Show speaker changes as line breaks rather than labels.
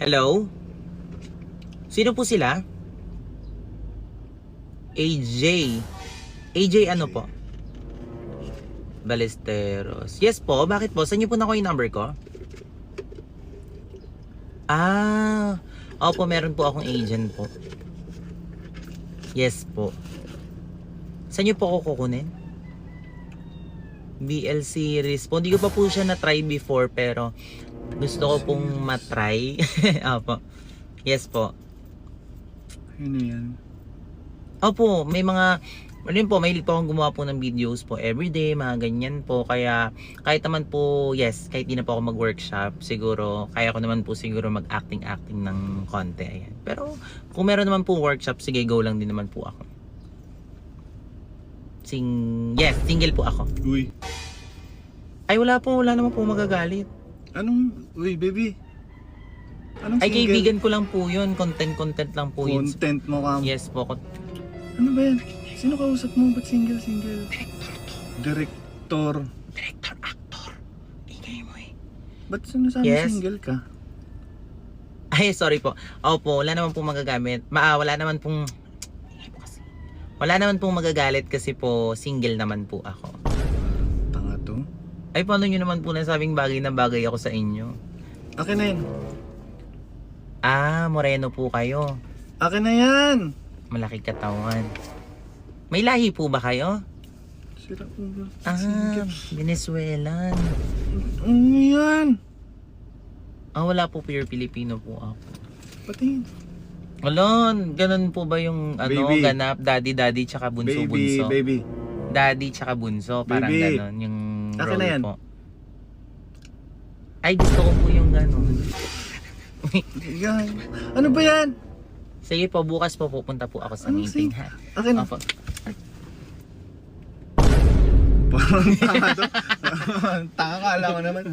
Hello? Sino po sila? AJ. AJ ano po? Balesteros. Yes po, bakit po? Saan niyo po nakuha yung number ko? Opo, meron po akong agent po. Yes po. Saan niyo po ako kukunin? BL series po. Hindi ko pa po siya na-try before pero gusto ko pong matry. Opo. Yes po.
Ano yan?
Opo, may mga ano yun po, mahilig po akong gumawa po ng videos po everyday, mga ganyan po. Kaya kahit naman po, yes, kahit di na po ako mag-workshop, siguro, kaya ko naman po siguro mag-acting ng konti. Ayan. Pero kung meron naman po workshop, sige, go lang din naman po ako. Yes, single po ako.
Uy.
Ay, wala naman po magagalit.
Uy, baby. Anong
Ay,
single?
kaibigan ko lang po yun. Content lang po yun.
Content mo ka.
Yes po.
Ano ba yan? Sino kausap mo? Ba't single? Director.
Director, actor. Ingay mo eh.
Ba't sinasabi
Yes.
single ka?
Ay, sorry po. Opo, wala naman pong magagamit. Wala naman pong... Wala naman pong magagalit kasi po single naman po ako.
Tanga to.
Ay, paano nyo naman po nasabing bagay na bagay ako sa inyo?
Akin na yan.
Moreno po kayo.
Akin na yan.
Malaki katawan. May lahi po ba kayo?
Sira ulo.
Ah, Venezuelan.
Ano yan?
Wala po, pure Filipino po ako.
Patingin.
Alon, ganun po ba yung
Baby.
ganap? Daddy, tsaka bunso-bunso?
Baby.
Daddy tsaka bunso, parang
Baby.
ganon yung
Akin
role
na yan.
po. Ay, gusto ko po yung ganon.
Yan. Ano ba yan?
Sige po, bukas po pupunta po ako sa
Ano
meeting,
sige?
ha?
Akin.
Opo.
Parang tanga to. Tanga ka, alam mo naman.